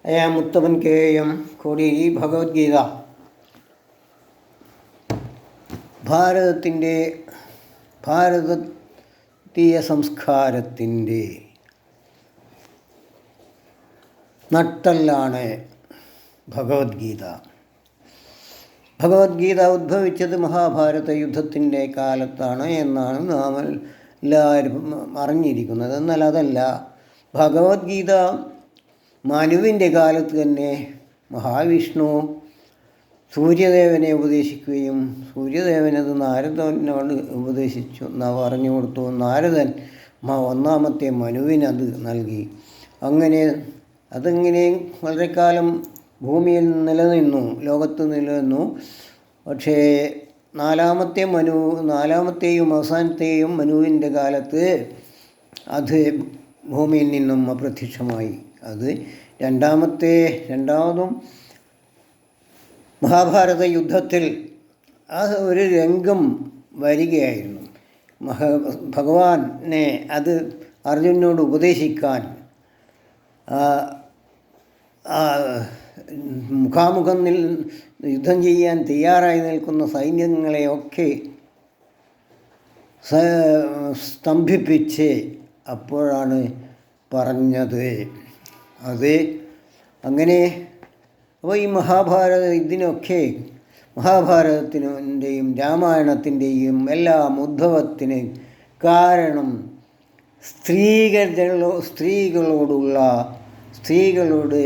Muthappan KM Kodiyeri. Bhagavad Gita ഭാരതീയ സംസ്കാരത്തിൻ്റെ നട്ടെല്ലാണ് ഭഗവത്ഗീത. ഭഗവത്ഗീത ഉദ്ഭവിച്ചത് മഹാഭാരത യുദ്ധത്തിൻ്റെ കാലത്താണ് എന്നാണ് നാം എല്ലാവരും അറിഞ്ഞിരിക്കുന്നത്. എന്നാൽ അതല്ല, ഭഗവത്ഗീത മനുവിൻ്റെ കാലത്ത് തന്നെ മഹാവിഷ്ണു സൂര്യദേവനെ ഉപദേശിക്കുകയും സൂര്യദേവനത് നാരദനോട് ഉപദേശിച്ചു പറഞ്ഞു കൊടുത്തു. നാരദൻ ഒന്നാമത്തെ മനുവിനത് നൽകി. അതിങ്ങനെ വളരെ കാലം ഭൂമിയിൽ നിലനിന്നു, ലോകത്ത് നിലനിന്നു. പക്ഷേ നാലാമത്തെയും അവസാനത്തെയും മനുവിൻ്റെ കാലത്ത് അത് ഭൂമിയിൽ നിന്നും അപ്രത്യക്ഷമായി. അത് രണ്ടാമതും മഹാഭാരത യുദ്ധത്തിൽ ഒരു രംഗം വരികയായിരുന്നു. ഭഗവാനെ അത് അർജുനനോട് ഉപദേശിക്കാൻ മുഖാമുഖം യുദ്ധം ചെയ്യാൻ തയ്യാറായി നിൽക്കുന്ന സൈന്യങ്ങളെയൊക്കെ സ്തംഭിപ്പിച്ച് അപ്പോഴാണ് പറഞ്ഞത്. അത് അങ്ങനെ. അപ്പോൾ ഈ മഹാഭാരതത്തിൻ്റെയും രാമായണത്തിൻ്റെയും എല്ലാം ഉദ്ഭവത്തിന് കാരണം സ്ത്രീകളോട്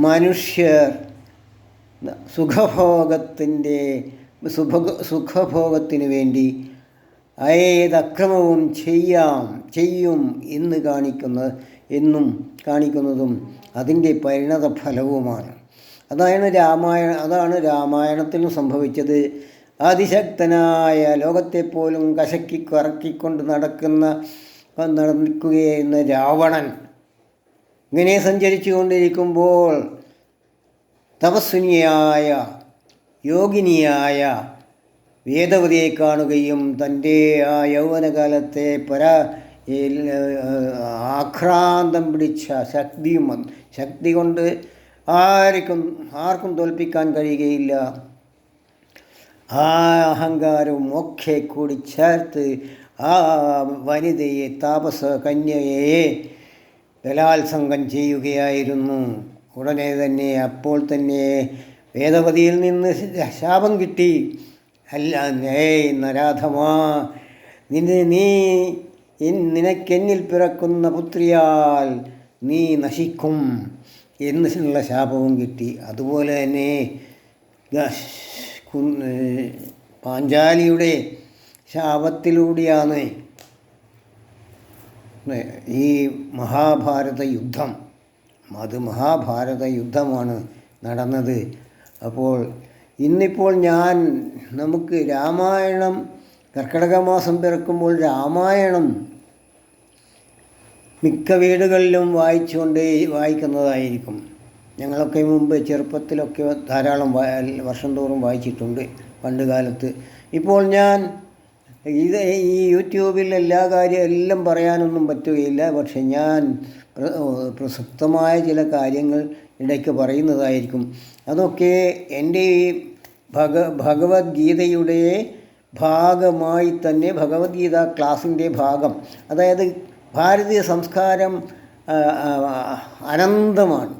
മനുഷ്യർ സുഖഭോഗത്തിന് വേണ്ടി ഏതക്രമവും ചെയ്യും എന്നും കാണിക്കുന്നതും അതിൻ്റെ പരിണത ഫലവുമാണ്. അതാണ് രാമായണത്തിലും സംഭവിച്ചത്. അതിശക്തനായ ലോകത്തെപ്പോലും കറക്കിക്കൊണ്ട് നടക്കുകയെന്ന രാവണൻ ഇങ്ങനെ സഞ്ചരിച്ചു കൊണ്ടിരിക്കുമ്പോൾ തപസ്വിനിയായ യോഗിനിയായ വേദവതിയെ കാണുകയും തൻ്റെ ആ യൗവനകാലത്തെ ആക്രാന്തം പിടിച്ച ശക്തി കൊണ്ട് ആർക്കും തോൽപ്പിക്കാൻ കഴിയുകയില്ല, ആ അഹങ്കാരവും ഒക്കെ കൂടി ചേർത്ത് ആ വനിതയെ, താപസ കന്യയെ ബലാത്സംഗം ചെയ്യുകയായിരുന്നു. ഉടനെ തന്നെ അപ്പോൾ തന്നെ വേദവതിയിൽ നിന്ന് ശാപം കിട്ടി. നരാധമാ, നിനക്കെന്നിൽ പിറക്കുന്ന പുത്രിയാൽ നീ നശിക്കും എന്നുള്ള ശാപവും കിട്ടി. അതുപോലെ തന്നെ പാഞ്ചാലിയുടെ ശാപത്തിലൂടെയാണ് ഈ മഹാഭാരത യുദ്ധമാണ് നടന്നത്. അപ്പോൾ ഇന്നിപ്പോൾ നമുക്ക് രാമായണം കർക്കിടക മാസം പിറക്കുമ്പോൾ രാമായണം മിക്ക വീടുകളിലും വായിക്കുന്നതായിരിക്കും. ഞങ്ങളൊക്കെ മുമ്പ് ചെറുപ്പത്തിലൊക്കെ ധാരാളം വർഷം തോറും വായിച്ചിട്ടുണ്ട് പണ്ട് കാലത്ത്. ഇപ്പോൾ ഈ യൂട്യൂബിൽ എല്ലാം പറയാനൊന്നും പറ്റുകയില്ല. പക്ഷെ ഞാൻ പ്രസക്തമായ ചില കാര്യങ്ങൾ ഇടയ്ക്ക് പറയുന്നതായിരിക്കും. അതൊക്കെ എൻ്റെ ഈ ഭഗവത്ഗീതയുടെ ഭാഗമായി തന്നെ, ഭഗവത്ഗീത ക്ലാസിൻ്റെ ഭാഗം. അതായത് ഭാരതീയ സംസ്കാരം അനന്തമാണ്.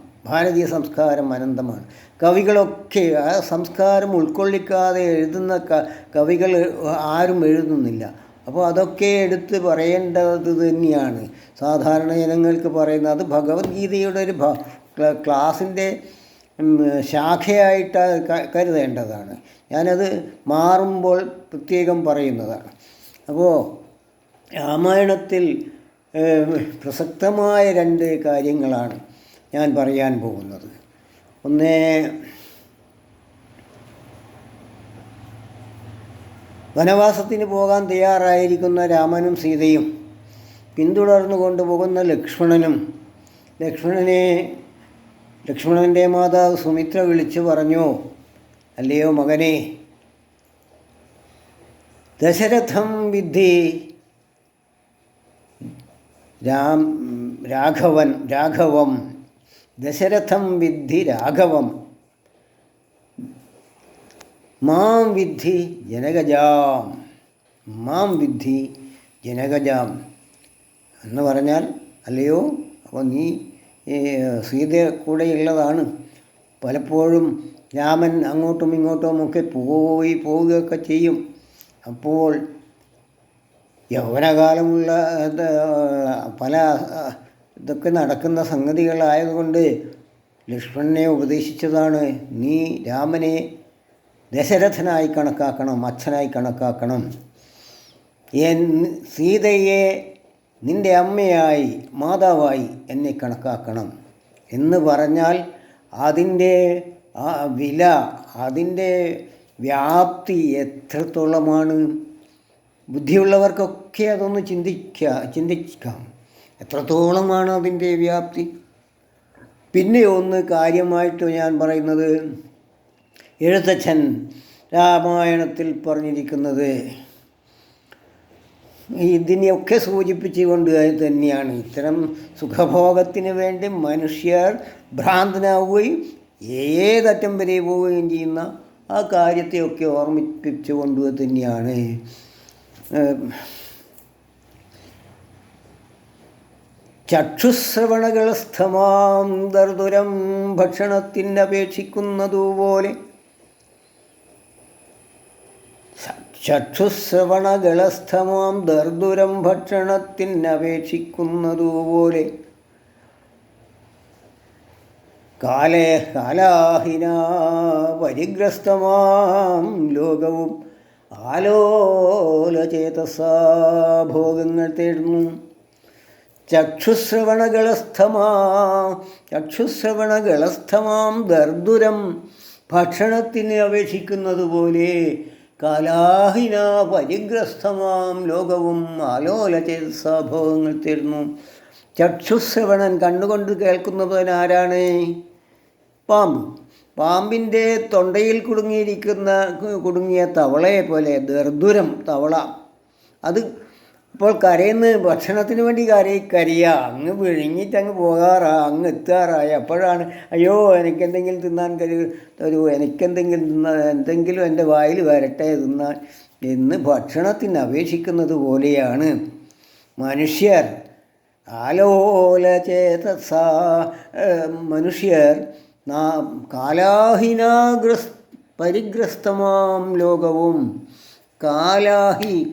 കവികളൊക്കെ ആ സംസ്കാരം ഉൾക്കൊള്ളിക്കാതെ എഴുതുന്ന കവികൾ ആരും എഴുതുന്നില്ല. അപ്പോൾ അതൊക്കെ എടുത്ത് പറയേണ്ടത് തന്നെയാണ് സാധാരണ ജനങ്ങൾക്ക് പറയുന്നത്. അത് ഭഗവത്ഗീതയുടെ ഒരു ക്ലാസിൻ്റെ ശാഖയായിട്ട് കരുതേണ്ടതാണ്. ഞാനത് മാറുമ്പോൾ പ്രത്യേകം പറയുന്നതാണ്. അപ്പോൾ രാമായണത്തിൽ പ്രസക്തമായ 2 കാര്യങ്ങളാണ് ഞാൻ പറയാൻ പോകുന്നത്. ഒന്ന്, വനവാസത്തിന് പോകാൻ തയ്യാറായിരിക്കുന്ന രാമനും സീതയും പിന്തുടർന്നു കൊണ്ടുപോകുന്ന ലക്ഷ്മണൻ്റെ മാതാവ് സുമിത്ര വിളിച്ചു പറഞ്ഞു, അല്ലയോ മകനെ, ദശരഥം വിദ്ധി രാഘവം ദശരഥം വിദ്ധി രാഘവം മാം വിദ്ധി ജനകജാം. മാം വിദ്ധി ജനകജാം എന്ന് പറഞ്ഞാൽ, അല്ലയോ അപ്പോൾ നീ സീത കൂടെയുള്ളതാണ്. പലപ്പോഴും രാമൻ അങ്ങോട്ടും ഇങ്ങോട്ടും ഒക്കെ പോവുകയൊക്കെ ചെയ്യും. അപ്പോൾ യൗവനകാലമുള്ള പല ഇതൊക്കെ നടക്കുന്ന സംഗതികളായതുകൊണ്ട് ലക്ഷ്മണനെ ഉപദേശിച്ചതാണ്, നീ രാമനെ ദശരഥനായി കണക്കാക്കണം, അച്ഛനായി കണക്കാക്കണം. സീതയെ നിൻ്റെ അമ്മയായി മാതാവായി എന്നെ കണക്കാക്കണം എന്ന് പറഞ്ഞാൽ അതിൻ്റെ വില, അതിൻ്റെ വ്യാപ്തി എത്രത്തോളമാണ്. ബുദ്ധിയുള്ളവർക്കൊക്കെ അതൊന്ന് ചിന്തിക്കാം എത്രത്തോളമാണ് അതിൻ്റെ വ്യാപ്തി. പിന്നെ ഒന്ന് കാര്യമായിട്ട് ഞാൻ പറയുന്നത്, എഴുത്തച്ഛൻ രാമായണത്തിൽ പറഞ്ഞിരിക്കുന്നത് ഇതിനെയൊക്കെ സൂചിപ്പിച്ചുകൊണ്ട് തന്നെയാണ്. ഇത്തരം സുഖഭോഗത്തിന് വേണ്ടി മനുഷ്യർ ഭ്രാന്തനാവുകയും ഏതറ്റം വരെ പോവുകയും ചെയ്യുന്ന ആ കാര്യത്തെയൊക്കെ ഓർമ്മിപ്പിച്ചുകൊണ്ട് തന്നെയാണ്. ചക്ഷുശ്രവണകളസ്ഥമാം ദർദുരം ഭക്ഷണത്തിനപേക്ഷിക്കുന്നതുപോലെ, ചക്ഷുശ്രവണകളസ്ഥമാം ദർദുരം ഭക്ഷണത്തിനപേക്ഷിക്കുന്നതുപോലെ കാലാഹിനാ പരിഗ്രസ്തമാം ലോകവും ആലോലചേതസാ ഭോഗങ്ങൾ തേടുന്നു. ചക്ഷുശ്രവണകളസ്ഥമാം ദർദുരം ഭക്ഷണത്തിന് അപേക്ഷിക്കുന്നത് പോലെ കാലാഹിന പരിഗ്രസ്തമാം ലോകവും ആലോലചേതസാ ഭോഗങ്ങൾ തേടുന്നു. ചക്ഷുശ്രവണൻ കണ്ണുകൊണ്ട് കേൾക്കുന്നവനാരാണ്? പാമ്പ്. പാമ്പിൻ്റെ തൊണ്ടയിൽ കുടുങ്ങിയ തവളയെ പോലെ ദർദുരം തവള. അത് ഇപ്പോൾ കരയുന്ന ഭക്ഷണത്തിന് വേണ്ടി കരയുക, അങ്ങ് വിഴുങ്ങിയിട്ടങ്ങ് അങ്ങ് എത്താറായി. അപ്പോഴാണ് അയ്യോ എനിക്കെന്തെങ്കിലും തിന്നാൻ തരൂ, എന്തെങ്കിലും എൻ്റെ വായിൽ വരട്ടെ തിന്നാൻ എന്ന് ഭക്ഷണത്തിന് അപേക്ഷിക്കുന്നത് പോലെയാണ് മനുഷ്യർ. ആലോലചേതസ മനുഷ്യർ പരിഗ്രസ്തമാം ലോകവും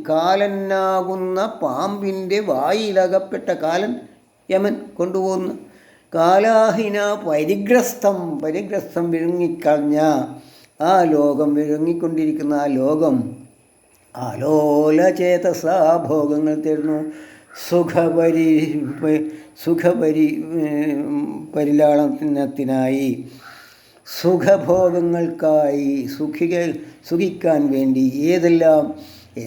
കാലനാകുന്ന പാമ്പിൻ്റെ വായിലകപ്പെട്ട കാലൻ യമൻ കൊണ്ടുപോകുന്ന കാലാഹിന പരിഗ്രസ്തം വിഴുങ്ങിക്കളഞ്ഞ ആ ലോകം, വിഴുങ്ങിക്കൊണ്ടിരിക്കുന്ന ആ ആലോലചേതസാ ഭോഗങ്ങൾ തേടുന്നു. പരിലാളനത്തിനായി, സുഖഭോഗങ്ങൾക്കായി, സുഖിക്കാൻ വേണ്ടി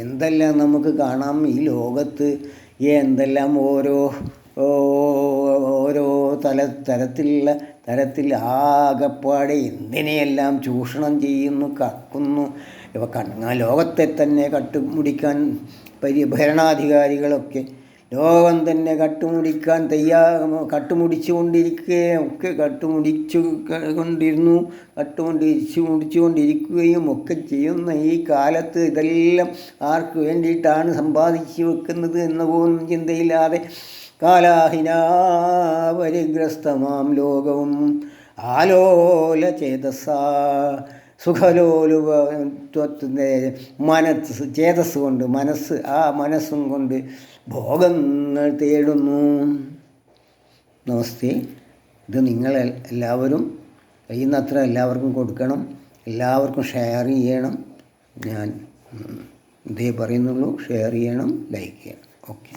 എന്തെല്ലാം നമുക്ക് കാണാം ഈ ലോകത്ത്. എന്തെല്ലാം ഓരോ തരത്തിൽ ആകപ്പാടെ എന്തിനെയെല്ലാം ചൂഷണം ചെയ്യുന്നു, കക്കുന്നു. ലോകത്തെ തന്നെ കട്ടുമുടിക്കാൻ ഭരണാധികാരികളൊക്കെ ലോകം തന്നെ കട്ടുമുടിച്ചുകൊണ്ടിരിക്കുകയും ഒക്കെ ചെയ്യുന്ന ഈ കാലത്ത് ഇതെല്ലാം ആർക്ക് വേണ്ടിയിട്ടാണ് സമ്പാദിച്ചു വെക്കുന്നത് എന്ന പോലും ചിന്തയില്ലാതെ കാലാഹിനാ പരിഗ്രസ്തമാം ലോകവും ആലോലചേതസാ സുഖലോലുപത്വത്തിൻ്റെ മനസ്സും കൊണ്ട് ഭോഗങ്ങൾ തേടുന്നു. നമസ്തേ. ഇത് എല്ലാവരും കഴിയുന്നത്ര എല്ലാവർക്കും കൊടുക്കണം, എല്ലാവർക്കും ഷെയർ ചെയ്യണം. ഞാൻ ഇതേ പറയുന്നുള്ളൂ, ഷെയർ ചെയ്യണം, ലൈക്ക് ചെയ്യണം. ഓക്കെ.